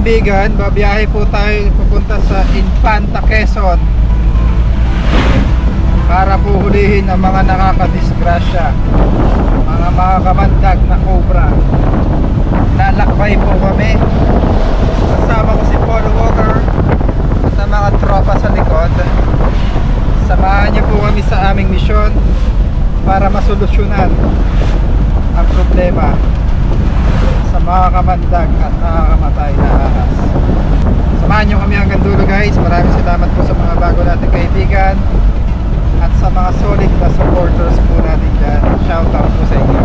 kaibigan, babiyahe po tayo pupunta sa Infanta, Quezon para po hulihin ang mga nakakadisgrasya, mga makakamandag na cobra. Lalakbay po kami. Kasama ko si Paul Walker at ang mga tropa sa likod. Samahan niyo po kami sa aming misyon para masolusyonan ang problema sa mga kamandag at nakakamatay na ahas. Samahan nyo kami hanggang dulo guys. Maraming salamat po sa mga bago nating kaibigan at sa mga solid na supporters po natin dyan. Shout out po sa inyo.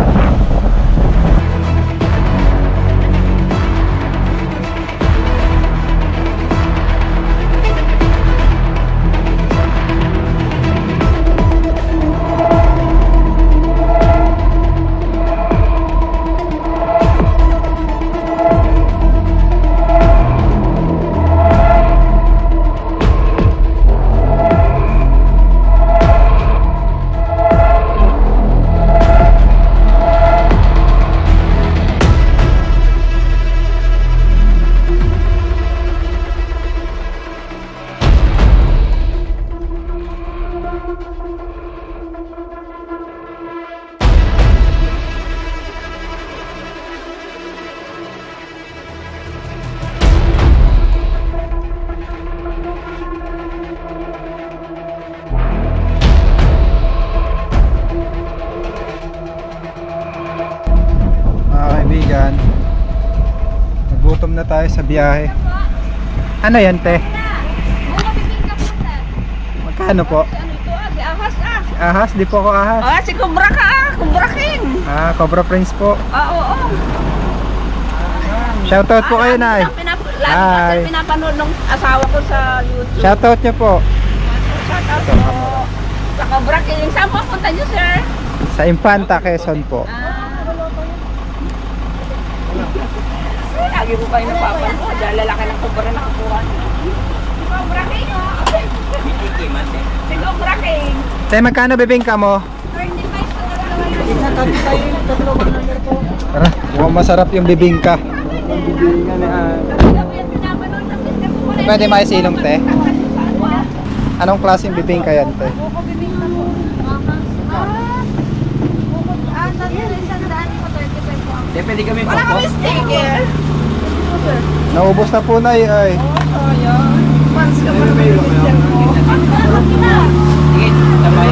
Nagutom na tayo sa biyahe. Ano yan te? Magkano po? Si ahas ah. Ahas? Di po ako ahas. Ah, si Cobra ka ah. Cobra King. Ah, Cobra Prince po. Oo. Shoutout po kayo na. Lagi kasi pinapanood ng asawa ko sa YouTube. Shoutout nyo po. Shoutout po. Sa Cobra King. Saan po punta nyo sir? Sa Infanta, Quezon po. Lagi po kayo napapanood. Dahil lalaki ng Cobra nakakuha. Si Cobra King oh. Si Cobra King. Tay, magkano bibingka mo? 25 po na Tara, mukhang masarap yung bibingka. Pwede maisilong te? Anong klaseng bibingka yan te? Pwede kami wala kami sticker. Naubos na po na ay. Oh, yan. Once ka pala may sticker mo. Sige, sabay.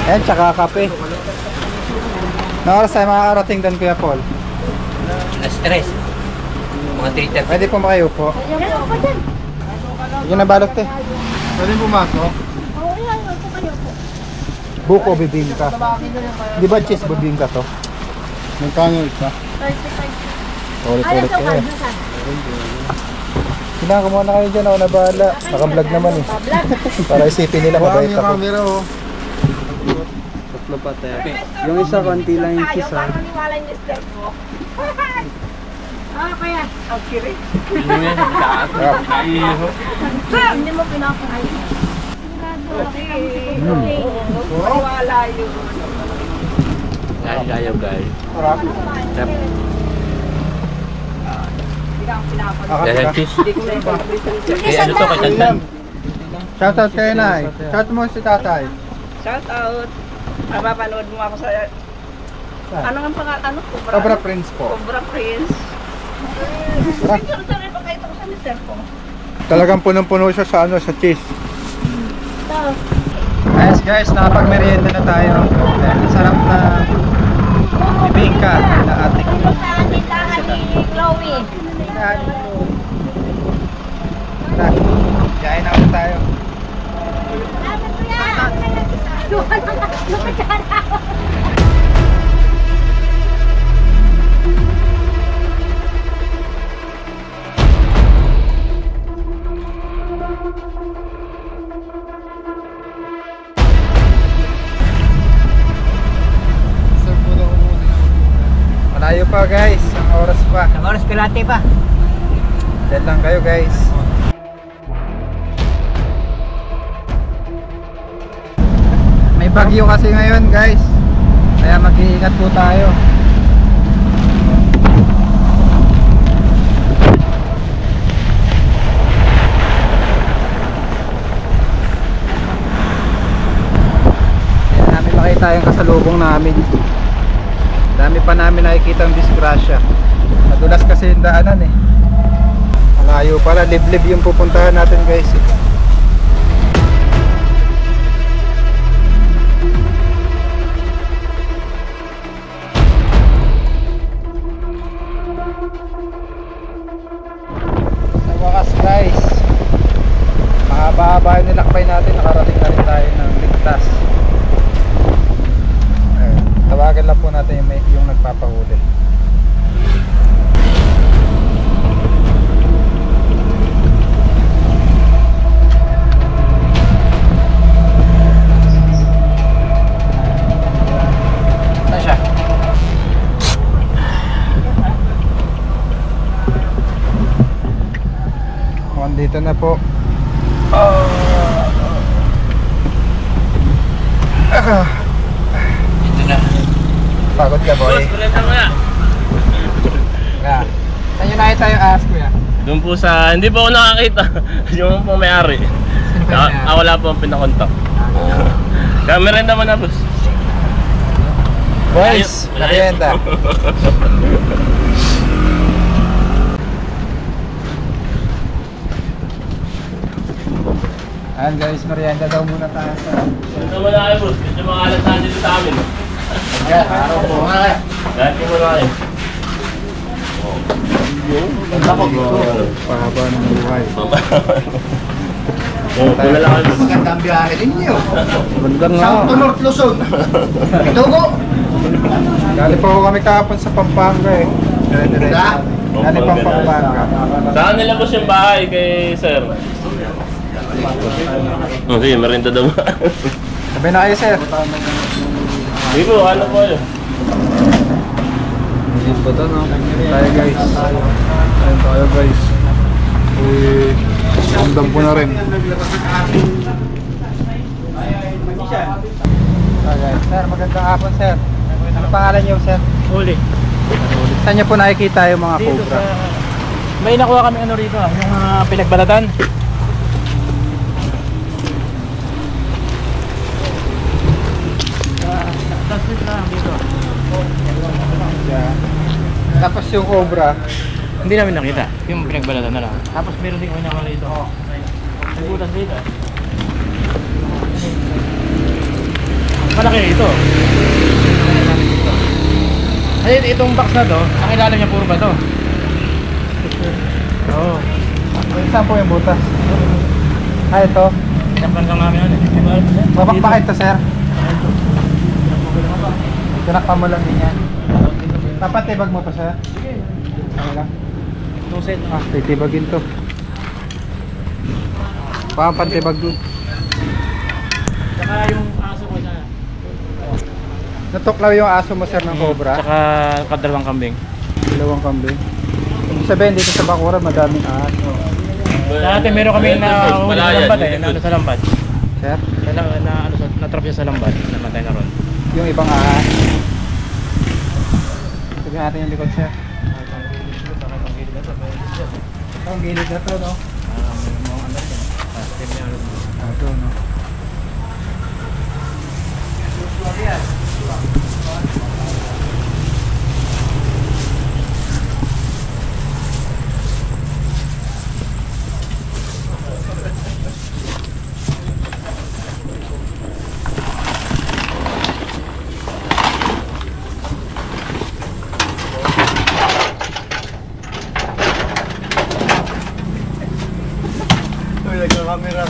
Ayan, tsaka kape. Na oras tayo makakarating doon Kuya Paul? Na-stress. Mga 3:30. Pwede po makayupo. Yung nabalot te. Pwede pumasok? Buko bibingka. Di ba cheese bibingka to? Magkano isa? 35. Ulit-ulit kayo. Kailangan ko muna kayo dyan ako nabahala. Naka-vlog naman eh. Para isipin nila mabait ako. Tatlo pa tayo. Yung isa konti lang yung cheese ha. Kaya, ang kiri. Hindi mo pinapakain. Wala yun. Ayaw guys. Sarap. Dahil cheese. Kaya ano to katantan? Shoutout kayo na eh. Shout mo si tatay. Shout out. Mapapanood mo ako sa... Ano ang pangalan? Ano? Cobra Prince po. Cobra Prince. Picture pa kayo sa mister ko. Talagang punong-puno siya sa ano, sa cheese. Yes guys, nakapag-merienda na tayo. Ang sarap na bibingka na ating Chloe. Kain na ulit tayo. Malayo pa guys, ang oras pa. Ang oras kalate pa. Diyan lang kayo guys. May bagyo kasi ngayon guys, kaya mag-iingat po tayo. pasalubong namin. Dami pa namin nakikitang disgrasya. Madulas kasi yung daanan eh. Malayo para, liblib yung pupuntahan natin guys eh. Sa wakas guys, mahaba-haba yung nilakbay natin, nakarating na rin tayo ng ligtas. Ayun, tawagan lang po natin yung nagpapahuli. Saan siya? Dito na po. Ito na. Pagod ka boy? Boss, kurenta mo na. Yeah. Saan yun nakita yung ahas kuya? Doon po sa, hindi po ako nakakita. Yung po may-ari. Sino pa yun? Wala po ang pinakontak. Kaya merenda mo na, boss. Boys, Wala yun. merienda. Ayan guys, merienda daw muna tayo sa... Ito mo na kayo, boss. Medyo makalat na dito sa amin. Ayan, araw po nga kaya. Dahil po muna kayo. Ganda ko dito. Pahaba ng buhay. Pula lang kayo, boss. Magandang biyahe ninyo. Ganda nga. South to North Luzon. Itogo. Galing po kami kahapon sa Pampanga eh. Dire-diretso. Galing pang Pampanga. Saan nila boss yung bahay kay sir? Oh, sige, merinda daw. Sabi na kayo sir. Sige po, ano po yun? Ayan po ito no. Tayo guys. Ayan tayo guys. Ramdam po na rin. Okay. Sir, magandang hapon sir. Ano pangalan niyo sir? Huli. Saan niyo po nakikita yung mga cobra? May nakuha kami ano rito, yung pinagbalatan. Yeah. Tapos yung cobra, Hindi namin nakita, yung pinagbalatan na lang. Tapos meron din kami nakuha rito. May butas dito. Malaki ito. Kasi itong box na to, ang ilalim niya puro ba to? Oo. saan po yung butas? Ah, ito. Tinaplan lang namin ano. Bakit ito sir? Tinakpan mo lang din yan. Dapat tibag mo pa sir. Okay lang. Tuset. Ah, titibagin to. Papantibag dun. Saka yung aso ko na. Natuklaw yung aso mo sir ng cobra. Saka kadalawang kambing. Dalawang kambing. Ibig sabihin dito sa Bacoor madaming aso. Dati meron kami na huli sa lambat eh, na ano sa lambat. Sir, Na-trap siya sa lambat, namatay na ron. yung ibang ahas. Tignan natin yung likod sir. Ang gilid na to no? Ah, ito no? Nagka-camera.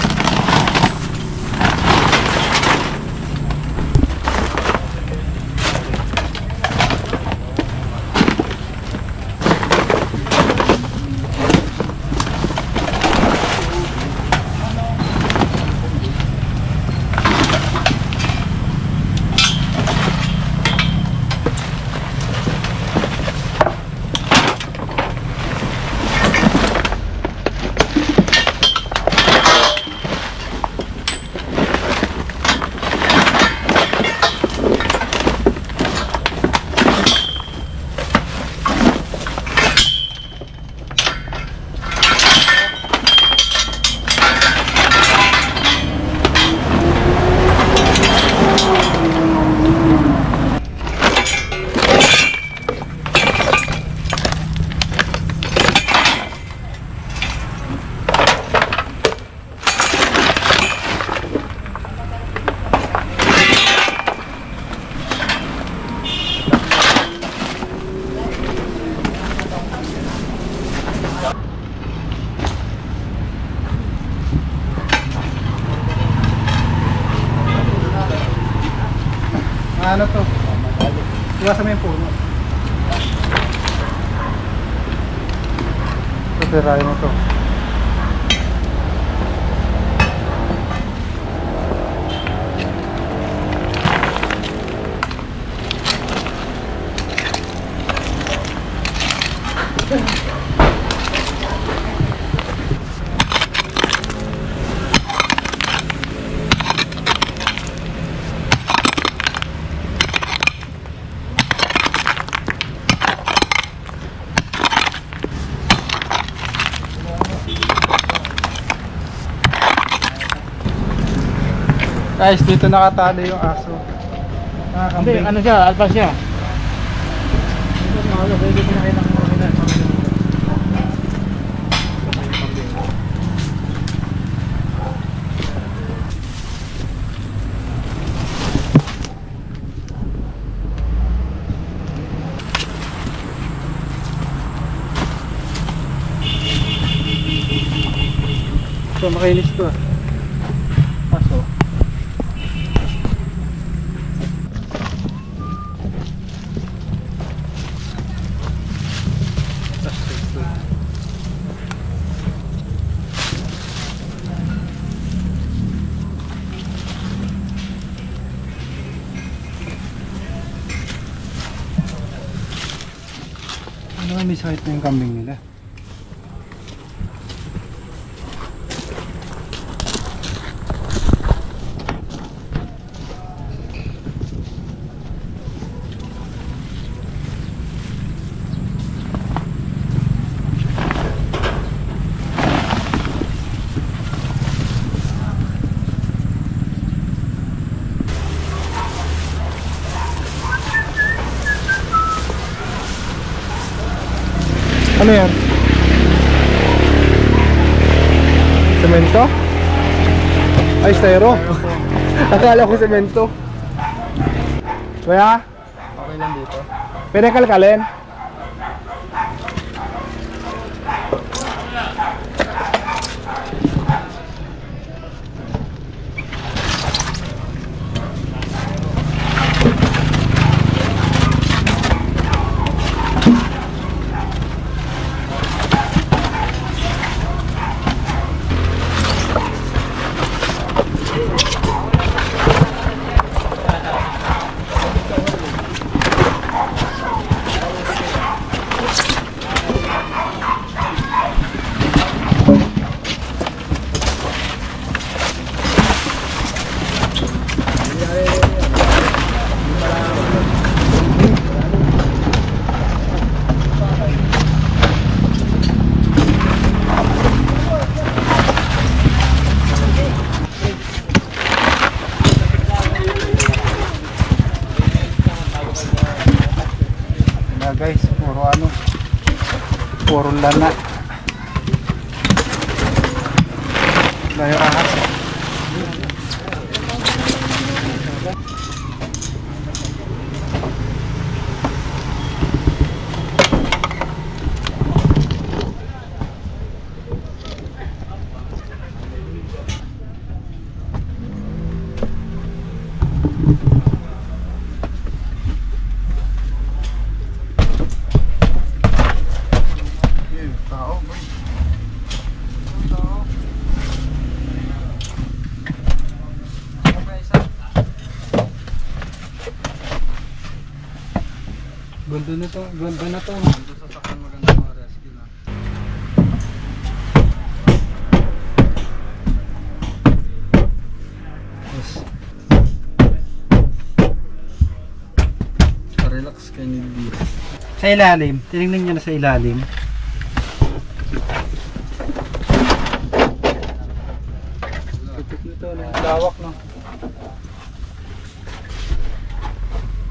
Ano to? Iwasan mo yung puno. Tutirahin mo to. Guys, dito nakatali yung aso. Hindi, ano siya, alpas siya. So, makainis to ah. Aso. Ano nga may sakit na yung kambing nila? Ano yan? Semento? Ay, styro. Akala ko semento. Kaya? Okay lang dito. Pwede kalkalin? Guys, puro lana. Layo ahas. Ganda na to. Sasakyan maganda mga rescue na. Yes. Relax kayo ni Sa ilalim, tinignan nyo na sa ilalim. Ito na, lawak no.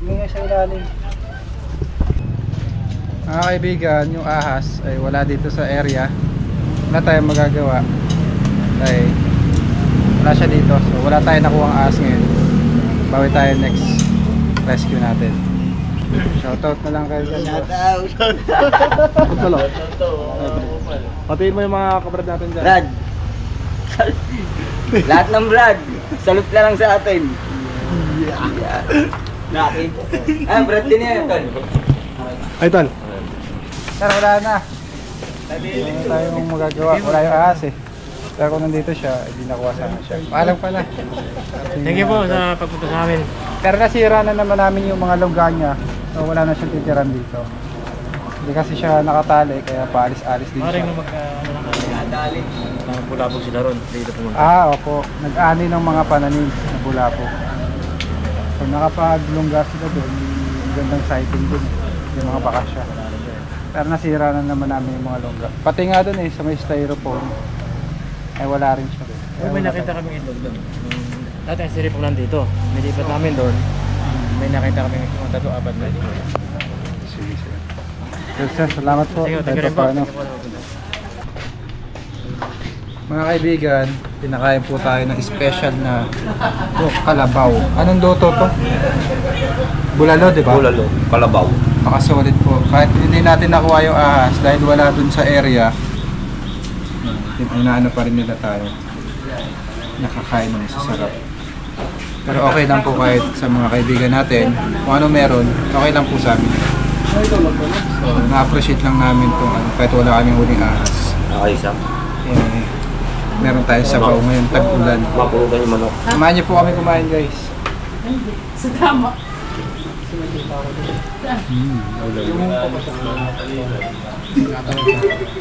Tingnan nyo sa ilalim. Mga kaibigan, yung ahas ay wala dito sa area. Wala tayong magagawa dahil wala siya dito, so wala tayong nakuha ang ahas ngayon. Bawi tayo next rescue natin. Shoutout na lang kayo dyan. Shoutout. Patiin mo yung mga kabrad natin dyan. Brad. Lahat ng Brad. Salute na lang sa atin. Brad din yan, Tol. Ay, Tol. Sir, wala na. Wala tayong magagawa. Wala yung ahas eh. Pero kung nandito siya, hindi nakuha sana siya. Paalam pa na. Thank you po sa pagpunta sa amin. Pero nasira na naman namin yung mga lungga niya. So wala na siyang titiran dito. Hindi kasi siya nakatali, kaya paalis-alis din Maring siya. na mag-nadali. Bulabog sila ron. Dito pumunta. Opo. Nag-ani ng mga pananim na bulabog. So nakapaglungga sila doon, gandang sighting doon. Yung mga bakasya. Pero nasira na naman namin yung mga lungga. Pati nga doon sa may styrofoam. Ay wala rin siya. May nakita kami itlog doon. Dati ang sirip lang dito. Nilipat namin doon. May nakita kami mga tatlo, apat na dito. Sige. Sir, salamat po. Sige, Kahit pa paano. Mga kaibigan, pinakain po tayo ng special na kalabaw. Anong luto to? Bulalo, di ba? Bulalo, kalabaw. Nakasulit po. Kahit hindi natin nakuha yung ahas dahil wala dun sa area, inaano pa rin nila tayo. Nakakain ng masasarap. Pero okay lang po kahit sa mga kaibigan natin, kung ano meron, okay lang po sa amin. So, na-appreciate lang namin kung ano, kahit wala kaming huling ahas. Okay, Sam. Meron tayong sabaw ngayon, tag-ulan. Mapulutan yung manok. Samahan niyo po kami kumain, guys. Sa tama.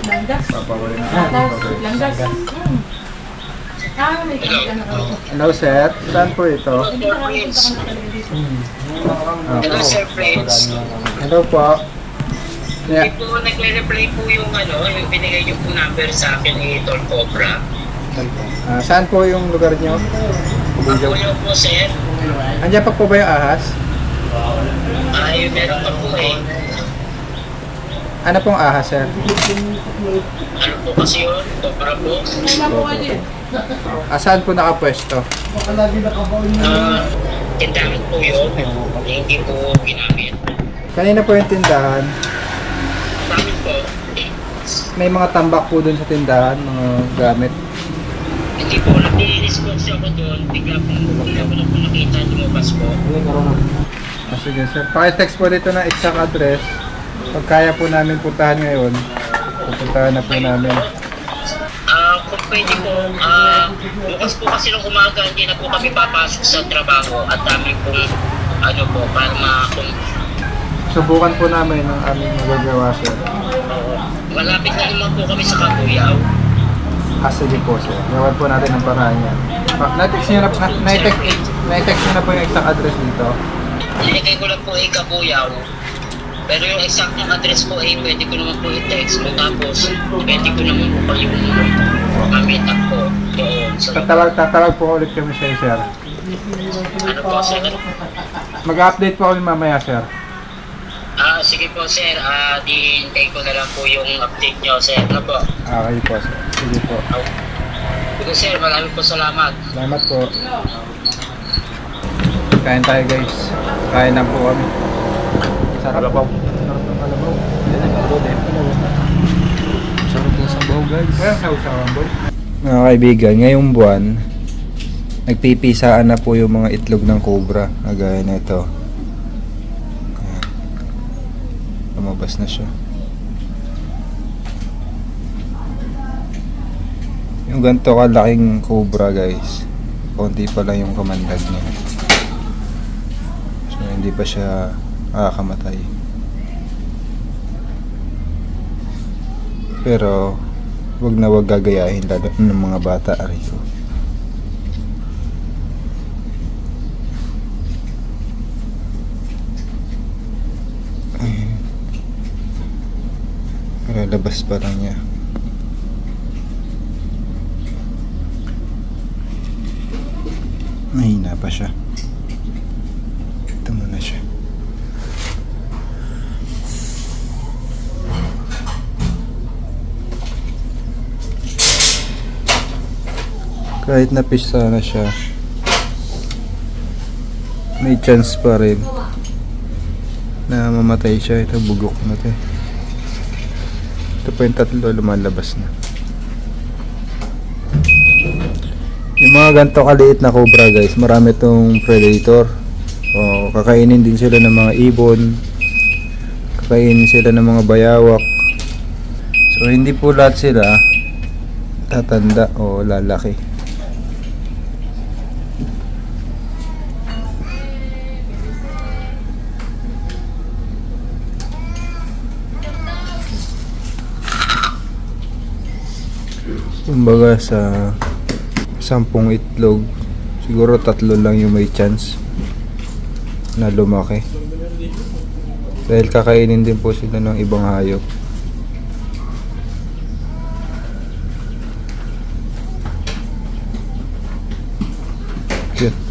Langgas. Langgas. May kailan na ako. Hello, sir. Saan po ito? Hello, Sir Friends. Hello po. Hindi po nagre-reply po yung yung binigay niyo po number sa akin ni Tol Cobra. Saan po yung lugar niyo? Ako niyo po, sir. Andiyan pa po ba yung ahas? Ay, meron pa po eh. Ano pong ahas, sir? Ano po kasi yun? Cobra po. Saan po nakapwesto? Tindahan po yun. Hindi po ginamit. Kanina po yung tindahan. Bakit po? May mga tambak po dun sa tindahan, mga gamit. Hindi po. Nag-i-release po ako doon. Bigla ko na po nakita. Lumabas po. Sige, sir. Pakitext po dito na exact address. Pag kaya po namin puntahan ngayon, pupuntahan na po namin. Kung pwede po, bukas po kasi ng umaga, hindi na po kami papasok sa trabaho at dami pong para Subukan po namin ang aming magagawa, sir. malapit na naman po kami sa Kabuyaw. Sige po, sir. Gawan po natin ang paraan yan. Na-text nyo na po yung exact address dito. Nilagay ko lang po Kabuyaw. Pero yung exact ng address po pwede ko naman po i-text mo. Tapos, pwede ko naman po kayo mamitak po doon. Tatawag po ulit kami sa sir. Ano po, sir? Mag-update po kami mamaya, sir. Sige po, sir. Di-hintay ko na lang po yung update nyo, sir. Ano po? Okay po, sir. Sige po. Sige, sir. Maraming po salamat. Salamat po. Kain tayo, guys. Kain na po kami. Sarap po. Sarap ng kalabaw. Sarap ng sabaw, guys. Kaya sausawan, boy. Mga kaibigan, ngayong buwan, nagpipisaan na po yung mga itlog ng cobra. Agaya na ito. Ayan. Lumabas na siya. Yung ganito kalaking cobra, guys, konti pa lang yung kamandag niya. So hindi pa siya makakamatay. Pero wag na wag gagayahin lalo ng mga bata, Ariko. Pero labas pa lang niya. Mahina pa siya. Ito muna siya. Kahit napisa na siya, may chance pa rin na mamatay siya. Ito, bugok na ito. Ito pa yung tatlo, lumalabas na. Yung mga ganito kaliit na cobra, guys, marami itong predator. O kakainin din sila ng mga ibon. Kakainin sila ng mga bayawak. So hindi po lahat sila tatanda o lalaki. Kumbaga sa 10 itlog, siguro 3 lang yung may chance na lumaki. Dahil kakainin din po sila ng ibang hayop. Cute.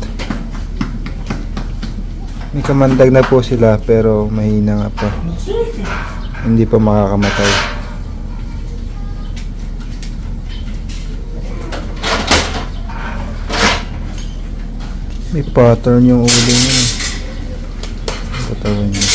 May kamandag na po sila pero mahina nga pa. Hindi pa makakamatay. May pattern yung ulo niya. Katawan niya.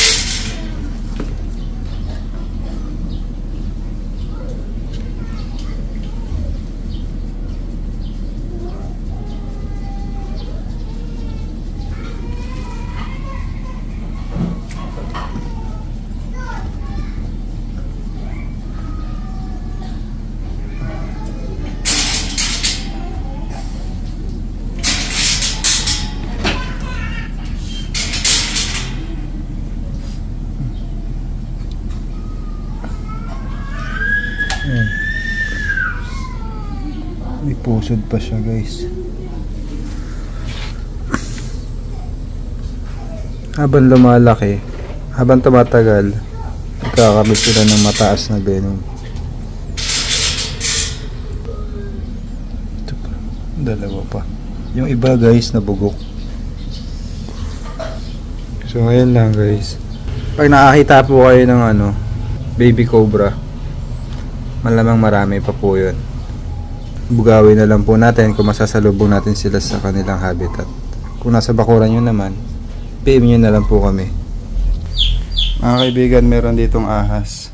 Ayan. May pusod pa siya, guys. Habang lumalaki, habang tumatagal, nagkakamit sila ng mataas na venom. Ito pa, dalawa pa. Yung iba, guys, nabugok. So ngayon lang, guys, pag nakakita po kayo ng baby cobra, malamang marami pa po yun. Bugawin na lang po natin kung masasalubong natin sila sa kanilang habitat. Kung nasa bakuran nyo naman, PM nyo na lang po kami. Mga kaibigan, meron ditong ahas.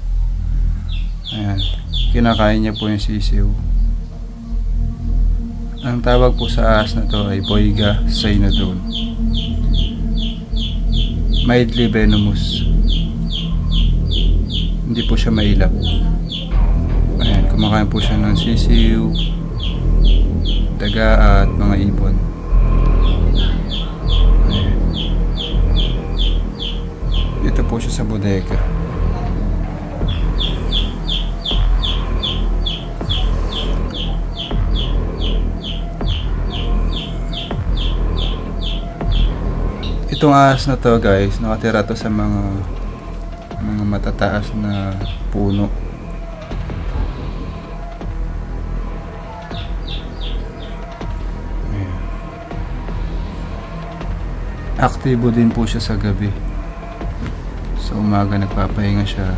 Ayan, kinakain niya po yung sisiw. Ang tawag po sa ahas na to ay Boiga cynodon. Mildly venomous. Hindi po siya mailap. Ayan, kumakain po siya ng sisiw, daga at mga ibon. Ayan. Dito po siya sa bodega. Itong ahas na to, guys, nakatira to sa mga matataas na puno. Aktibo din po siya sa gabi. Sa umaga nagpapahinga siya.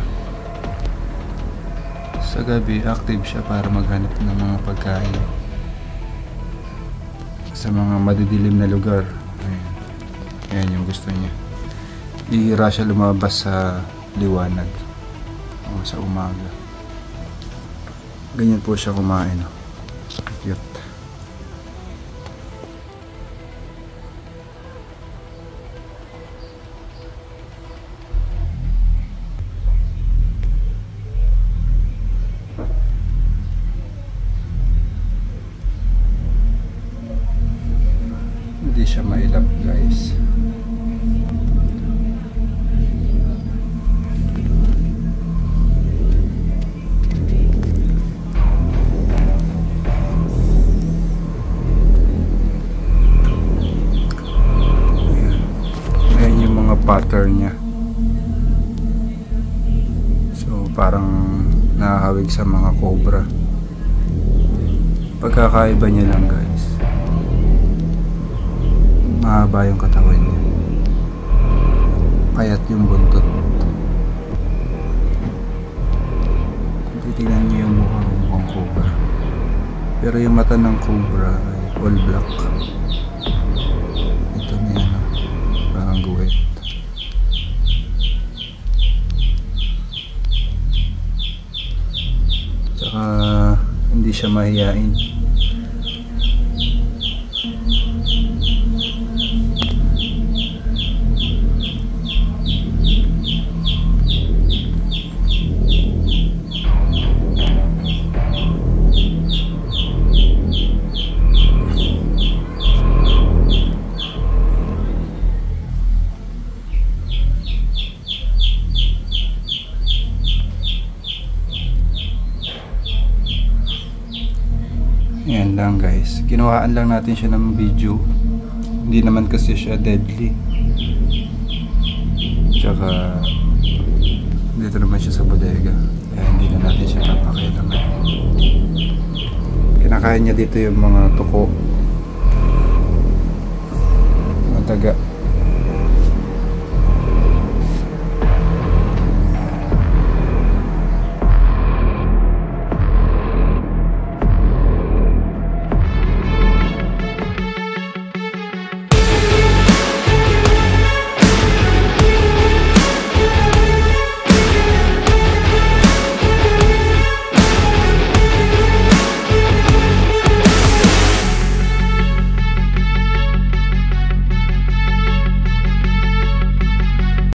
Sa gabi active siya para maghanap ng mga pagkain sa mga madidilim na lugar. Ayan. Ayan yung gusto niya. Bihira siya lumabas sa liwanag o sa umaga. Ganyan po siya kumain. Cute. Hindi siya mailap, guys. Ayan yung mga pattern niya. So parang nakahawig sa mga cobra. Pagkakaiba niya lang, guys, mahaba yung katawan niya, payat yung buntot. Kung titignan niyo yung mukhang cobra, pero yung mata ng cobra ay all black. Ito niya, parang guwet. Tsaka hindi siya mahiyain. Yan lang guys. Kinuhaan lang natin siya ng video. Hindi naman kasi siya deadly. Tsaka dito naman siya sa bodega. Kaya hindi na natin siya papakailangan. Kinakain niya dito yung mga tuko. Mga taga.